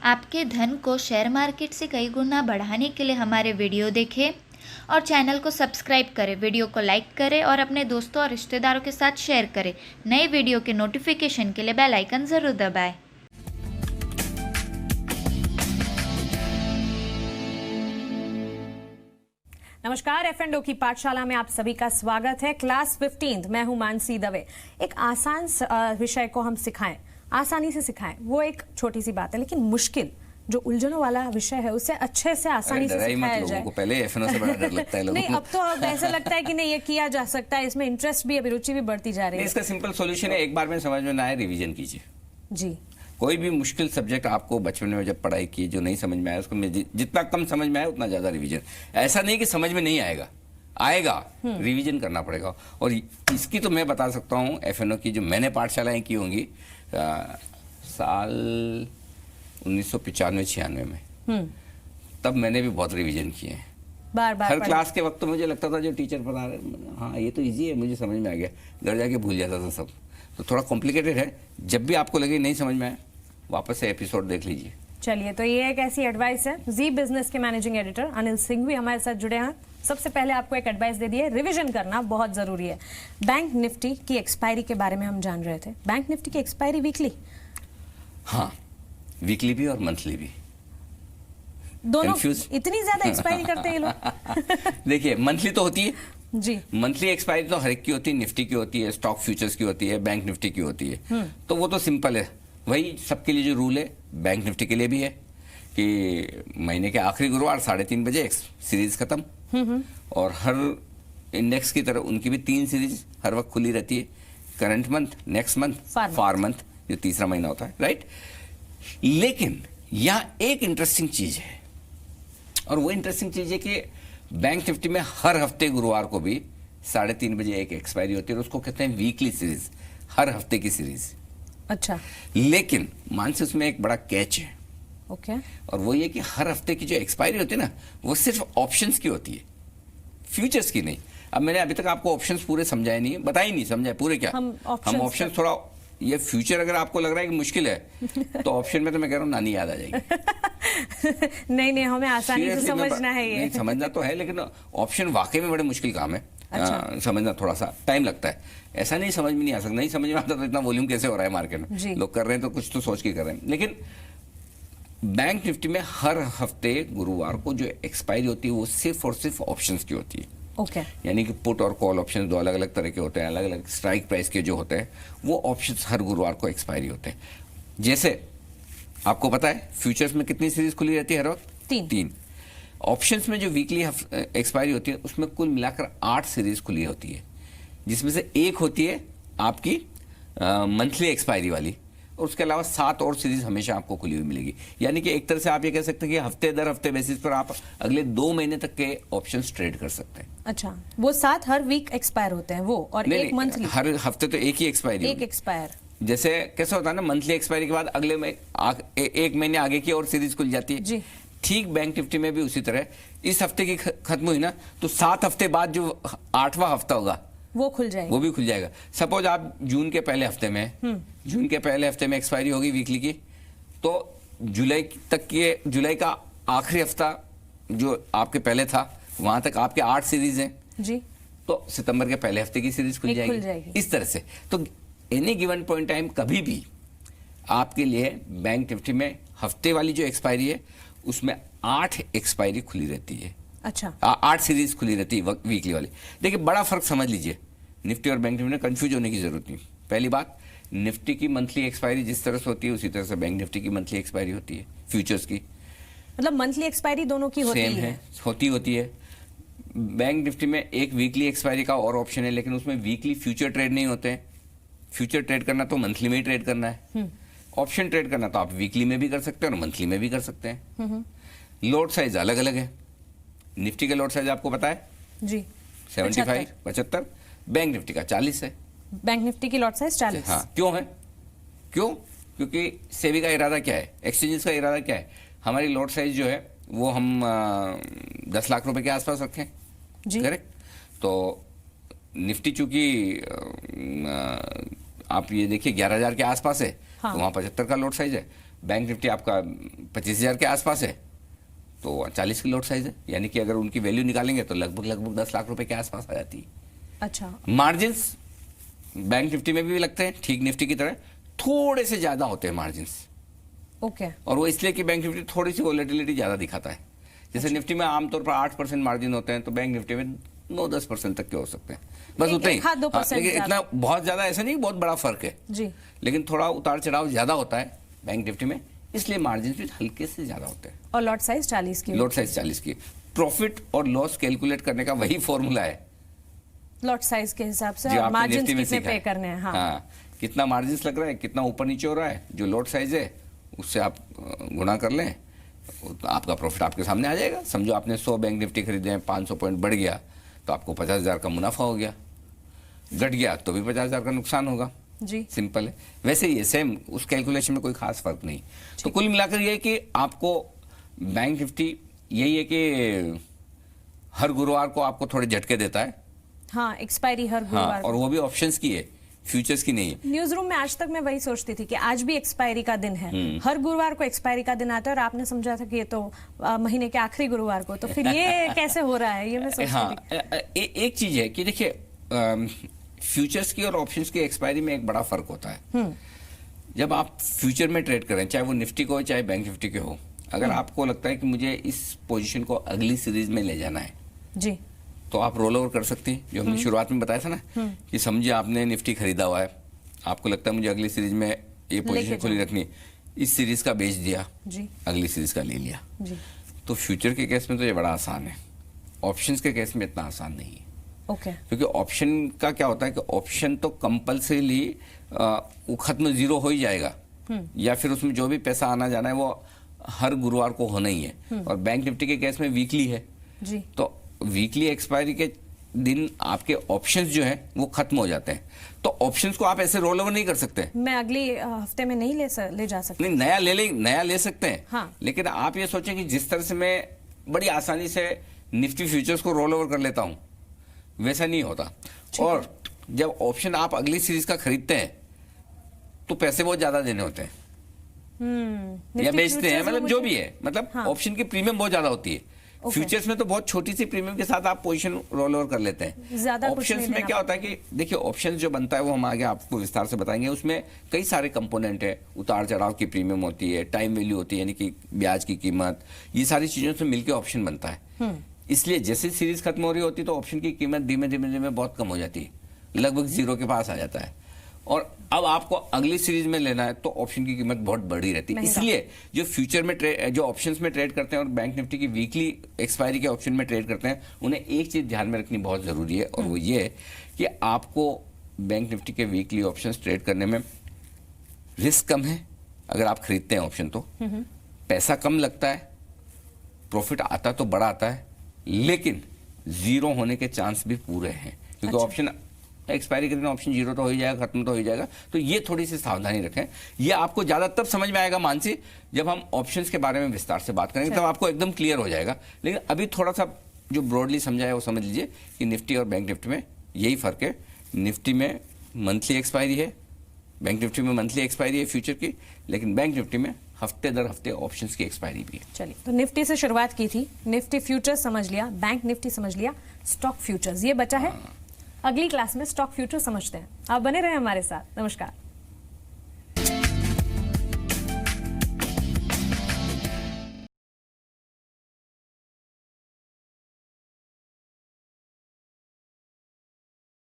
आपके धन को शेयर मार्केट से कई गुना बढ़ाने के लिए हमारे वीडियो देखें और चैनल को सब्सक्राइब करें, वीडियो को लाइक करें और अपने दोस्तों और रिश्तेदारों के साथ शेयर करें। नए वीडियो के नोटिफिकेशन के लिए बेल आइकन ज़रूर दबाएं। नमस्कार, F&O की पाठशाला में आप सभी का स्वागत है। क्लास 15 मैं हूं मानसी दवे। एक आसान विषय को हम सिखाएं, आसानी से सिखाएं, वो एक छोटी सी बात है, लेकिन मुश्किल जो उलझनों वाला विषय है उसे अच्छे से आसानी से सिखाया जाए। को पहले F&O से बड़ा डर लगता है लोगों को। नहीं, अब तो अब ऐसा लगता है कि नहीं, ये किया जा सकता है, इसमें इंटरेस्ट भी, अभिरुचि भी बढ़ती जा रही है। इसका सिंपल सॉल्यूशन है, एक बार में समझ में ना आए रिवीजन कीजिए जी। कोई भी मुश्किल सब्जेक्ट आपको बचपन में जब पढ़ाई की जो नहीं समझ में आया उसको जितना कम समझ में आया उतना ज्यादा रिवीजन। ऐसा नहीं कि समझ में नहीं आएगा, आएगा, रिवीजन करना पड़ेगा। और इसकी तो मैं बता सकता हूँ F&O की जो मैंने पाठशालाएं की होंगी साल 1995-96 में, तब मैंने भी बहुत रिवीजन किए हैं। बार बार हर क्लास के वक्त तो मुझे लगता था जो टीचर पढ़ा रहे, हाँ ये तो इजी है, मुझे समझ में आ गया, घर जाके भूल जाता था सब। तो थोड़ा कॉम्प्लिकेटेड है। जब भी आपको लगे नहीं समझ में आए वापस से एपिसोड देख लीजिए। चलिए, तो ये एक ऐसी एडवाइस है। जी बिजनेस के मैनेजिंग एडिटर अनिल सिंह भी हमारे साथ जुड़े हैं। सबसे पहले आपको एक एडवाइस दे दी है, रिवीजन करना बहुत जरूरी है। बैंक निफ्टी की एक्सपायरी के बारे में हम जान रहे थे। बैंक निफ्टी की एक्सपायरी वीकली? हाँ, वीकली भी और मंथली भी। दोनों Confused? इतनी ज्यादा एक्सपायरी करते हैं ये लोग? देखिए, मंथली तो होती है जी। मंथली एक्सपायरी तो हर एक की होती है, निफ्टी की होती है, स्टॉक फ्यूचर्स की होती है, बैंक निफ्टी की होती है। तो वो तो सिंपल है, वही सबके लिए जो रूल है बैंक निफ्टी के लिए भी है कि महीने के आखिरी गुरुवार 3:30 बजे सीरीज खत्म। और हर इंडेक्स की तरह उनकी भी 3 सीरीज हर वक्त खुली रहती है, करंट मंथ, नेक्स्ट मंथ, फार मंथ, जो तीसरा महीना होता है, राइट। लेकिन यहाँ एक इंटरेस्टिंग चीज है, और वो इंटरेस्टिंग चीज है कि बैंक निफ्टी में हर हफ्ते गुरुवार को भी 3:30 बजे एक एक्सपायरी होती है, और उसको कहते हैं वीकली सीरीज, हर हफ्ते की सीरीज। अच्छा। लेकिन मानसी उसमें एक बड़ा कैच है। ओके। और वो ये कि हर हफ्ते की जो एक्सपायरी होती है ना, वो सिर्फ ऑप्शंस की होती है, फ्यूचर्स की नहीं। अब मैंने अभी तक आपको ऑप्शंस पूरे समझाए नहीं, बताए नहीं, समझाए पूरे क्या। हम ऑप्शंस थोड़ा, ये फ्यूचर अगर आपको लग रहा है कि मुश्किल है तो ऑप्शन में तो मैं कह रहा हूँ नानी याद आ जाएगी। नहीं, हमें आसानी से समझना है ये। नहीं, समझना तो है, लेकिन ऑप्शन वाकई में बड़े मुश्किल काम है। अच्छा। समझना थोड़ा सा टाइम लगता है। ऐसा नहीं समझ में नहीं आ सकता, नहीं समझ में आता तो इतना वॉल्यूम कैसे हो रहा है मार्केट में। लोग कर रहे हैं तो कुछ तो सोच के कर रहे हैं। लेकिन बैंक निफ्टी में हर हफ्ते गुरुवार को जो एक्सपायरी होती है वो सिर्फ और सिर्फ ऑप्शंस की होती है। ओके। यानी कि पुट और कॉल ऑप्शन दो अलग अलग तरह के होते हैं, अलग अलग स्ट्राइक प्राइस के जो होते हैं वो ऑप्शंस हर गुरुवार को एक्सपायरी होते हैं। जैसे आपको पता है फ्यूचर्स में कितनी सीरीज खुली रहती है हर वक्त? 3। ऑप्शंस में जो वीकली एक्सपायरी होती है उसमें कुल मिलाकर 8 सीरीज खुली होती है, जिसमें से एक होती है आपकी मंथली एक्सपायरी वाली, और उसके अलावा 7 और सीरीज हमेशा आपको खुली हुई मिलेगी। यानी कि एक तरह से आप ये कह सकते हैं कि हफ्ते दर हफ्ते बेसिस पर आप अगले 2 महीने तक के ऑप्शंस ट्रेड कर सकते हैं। अच्छा, वो 7 हर वीक एक्सपायर होते हैं वो, और एक मंथली? हर हफ्ते तो एक ही एक्सपायरी, एक एक्सपायर। जैसे कैसा होता है ना, मंथली एक्सपायरी के बाद अगले में एक महीने आगे की और सीरीज खुल जाती है जी। ठीक बैंक निफ्टी में भी उसी तरह इस हफ्ते की खत्म हुई ना तो 7 हफ्ते बाद जो 8वां हफ्ता होगा वो खुल जाएगा, वो भी खुल जाएगा। सपोज आप जून के पहले हफ्ते में एक्सपायरी होगी वीकली की, तो जुलाई का आखिरी हफ्ता जो आपके पहले था वहां तक आपके 8 सीरीज हैं जी। तो सितंबर के पहले हफ्ते की सीरीज खुल जाएगी। इस तरह से तो एनी गिवन पॉइंट टाइम कभी भी आपके लिए बैंक निफ्टी में हफ्ते वाली जो एक्सपायरी है उसमें 8 एक्सपायरी खुली रहती है। अच्छा। 8 सीरीज खुली रहती है वीकली वाली। देखिए, बड़ा फर्क समझ लीजिए, निफ्टी और बैंक निफ्टी में कंफ्यूज होने की जरूरत नहीं। पहली बात, निफ्टी की मंथली एक्सपायरी जिस तरह से होती है उसी तरह से बैंक निफ्टी की मंथली एक्सपायरी होती है फ्यूचर्स की। मतलब मंथली एक्सपायरी दोनों की होती है? होती है। बैंक निफ्टी में एक वीकली एक्सपायरी का और ऑप्शन है, लेकिन उसमें वीकली फ्यूचर ट्रेड नहीं होते हैं। फ्यूचर ट्रेड करना तो मंथली में ही ट्रेड करना है। ऑप्शन ट्रेड करना तो आप वीकली में भी कर सकते हैं और मंथली में भी कर सकते हैं। लोड साइज अलग अलग है। निफ्टी का लोड साइज आपको पता है जी, 75 75। बैंक निफ्टी का 40 है। बैंक निफ्टी की लॉट साइज 40। हाँ, क्यों है? क्योंकि सेबी का इरादा क्या है, एक्सचेंजेस का इरादा क्या है, हमारी लॉट साइज जो है वो हम 10 लाख रुपए के आसपास रखें। करेक्ट। तो निफ्टी चूंकि आप ये देखिए 11,000 के आसपास है, हाँ। तो वहां 75 का लॉट साइज है। बैंक निफ्टी आपका 25,000 के आसपास है तो 40 की लॉट साइज है, यानी कि अगर उनकी वैल्यू निकालेंगे तो लगभग 10 लाख रुपए के आसपास आ जाती है। अच्छा, मार्जिन्स बैंक निफ्टी में भी लगते हैं ठीक निफ्टी की तरह, थोड़े से ज्यादा होते हैं मार्जिन्स। ओके। और वो इसलिए कि बैंक निफ्टी थोड़ी सी वॉलेटिलिटी ज्यादा दिखाता है। जैसे निफ्टी में आमतौर पर 8% मार्जिन होते हैं तो बैंक निफ्टी में 9-10% तक के हो सकते हैं, बस उतना ही। हाँ, 2% लेकिन इतना बहुत ज्यादा ऐसा नहीं, बहुत बड़ा फर्क है जी। लेकिन थोड़ा उतार चढ़ाव ज्यादा होता है बैंक निफ्टी में, इसलिए मार्जिन भी हल्के से ज्यादा होते हैं। और लॉट साइज 40 की। लॉट साइज 40 की। प्रॉफिट और लॉस कैलकुलेट करने का वही फॉर्मूला है लॉट साइज के हिसाब से, जो और आपने मार्जिन निफ्टी में कितने सीखा पे है। करने हैं। हाँ। कितना मार्जिन लग रहा है, कितना ऊपर नीचे हो रहा है, जो लॉट साइज है उससे आप गुणा कर लें तो आपका प्रॉफिट आपके सामने आ जाएगा। समझो आपने 100 बैंक निफ्टी खरीदे हैं, 500 पॉइंट बढ़ गया तो आपको 50,000 का मुनाफा हो गया, घट गया तो भी 50,000 का नुकसान होगा। जी। सिंपल है। वैसे ही है, सेम, उस कैलकुलेशन में कोई खास फर्क नहीं। तो कुल मिलाकर ये है कि आपको बैंक निफ्टी यही है कि हर गुरुवार को आपको थोड़े झटके देता है। हाँ, एक्सपायरी हर गुरुवार और वो भी ऑप्शंस की है, फ्यूचर्स की नहीं है। न्यूज रूम में आज तक मैं वही सोचती थी कि आज भी एक्सपायरी का दिन है, हर गुरुवार को एक्सपायरी का दिन आता है, और आपने समझा था कि ये तो महीने के आखिरी गुरुवार को, तो फिर ये कैसे हो रहा है, ये मैं सोचती थी। एक चीज है कि देखिए फ्यूचर्स की और ऑप्शंस की एक्सपायरी में एक बड़ा फर्क होता है। जब आप फ्यूचर में ट्रेड करें, चाहे वो निफ्टी को हो चाहे बैंक निफ्टी के हो, अगर आपको लगता है कि मुझे इस पोजीशन को अगली सीरीज में ले जाना है जी, तो आप रोल ओवर कर सकते हैं। जो हमने शुरुआत में बताया था ना कि समझिए आपने निफ्टी खरीदा हुआ है, आपको लगता है मुझे अगली सीरीज में ये पोजीशन खुली रखनी है, इस सीरीज का बेच दिया जी, अगली सीरीज का ले लिया। जी। तो फ्यूचर के केस में तो ये बड़ा आसान है, ऑप्शंस के केस में इतना आसान नहीं है। ओके। क्योंकि ऑप्शन का क्या होता है कि ऑप्शन तो कंपल्सरीली वो खत्म जीरो हो ही जाएगा, या फिर उसमें जो भी पैसा आना जाना है वो हर गुरुवार को होना ही है। और बैंक निफ्टी के केस में वीकली है जी, तो वीकली एक्सपायरी के दिन आपके ऑप्शंस जो हैं वो खत्म हो जाते हैं। तो ऑप्शंस को आप ऐसे रोल ओवर नहीं कर सकते। मैं अगली हफ्ते में नहीं ले जा सकती। नहीं, नया ले सकते हैं। हाँ। लेकिन आप ये सोचें कि जिस तरह से मैं बड़ी आसानी से निफ्टी फ्यूचर्स को रोल ओवर कर लेता हूं, वैसा नहीं होता। और जब ऑप्शन आप अगली सीरीज का खरीदते हैं तो पैसे बहुत ज्यादा देने होते हैं, या बेचते हैं, मतलब जो भी है, मतलब ऑप्शन की प्रीमियम बहुत ज्यादा होती है। फ्यूचर्स में तो बहुत छोटी सी प्रीमियम के साथ आप पोजीशन रोल ओवर कर लेते हैं। ऑप्शंस में क्या होता है कि देखिए ऑप्शंस जो बनता है वो हम आगे आपको विस्तार से बताएंगे। उसमें कई सारे कंपोनेंट है, उतार चढ़ाव की प्रीमियम होती है, टाइम वैल्यू होती है यानी कि ब्याज की कीमत, ये सारी चीजों से मिलकर ऑप्शन बनता है। इसलिए जैसे सीरीज खत्म हो रही होती है तो ऑप्शन की कीमत धीमे धीमे बहुत कम हो जाती है, लगभग जीरो के पास आ जाता है। और अब आपको अगली सीरीज में लेना है तो ऑप्शन की कीमत बहुत बढ़ी रहती है। इसलिए जो फ्यूचर में जो ऑप्शंस में ट्रेड करते हैं और बैंक निफ्टी की वीकली एक्सपायरी के ऑप्शन में ट्रेड करते हैं, उन्हें एक चीज ध्यान में रखनी बहुत जरूरी है, और वो ये है कि आपको बैंक निफ्टी के वीकली ऑप्शंस ट्रेड करने में रिस्क कम है। अगर आप खरीदते हैं ऑप्शन तो पैसा कम लगता है, प्रॉफिट आता तो बड़ा आता है, लेकिन जीरो होने के चांस भी पूरे हैं, क्योंकि ऑप्शन एक्सपायरी के दिन ऑप्शन जीरो तो हो ही जाएगा, खत्म तो हो ही जाएगा। तो ये थोड़ी सी सावधानी रखें। ये आपको ज्यादा तब समझ में आएगा मानसी, जब हम ऑप्शंस के बारे में विस्तार से बात करेंगे, तब आपको एकदम क्लियर हो जाएगा। लेकिन अभी थोड़ा सा जो ब्रॉडली समझा है वो समझ लीजिए कि निफ्टी और बैंक निफ्टी में यही फर्क है। निफ्टी में मंथली एक्सपायरी है, बैंक निफ्टी में मंथली एक्सपायरी है फ्यूचर की, लेकिन बैंक निफ्टी में हफ्ते दर हफ्ते ऑप्शंस की एक्सपायरी भी है। चलिए, तो निफ्टी से शुरुआत की थी, निफ्टी फ्यूचर्स समझ लिया, बैंक निफ्टी समझ लिया, स्टॉक फ्यूचर्स ये बचा है। अगली क्लास में स्टॉक फ्यूचर समझते हैं। आप बने रहे हमारे साथ। नमस्कार।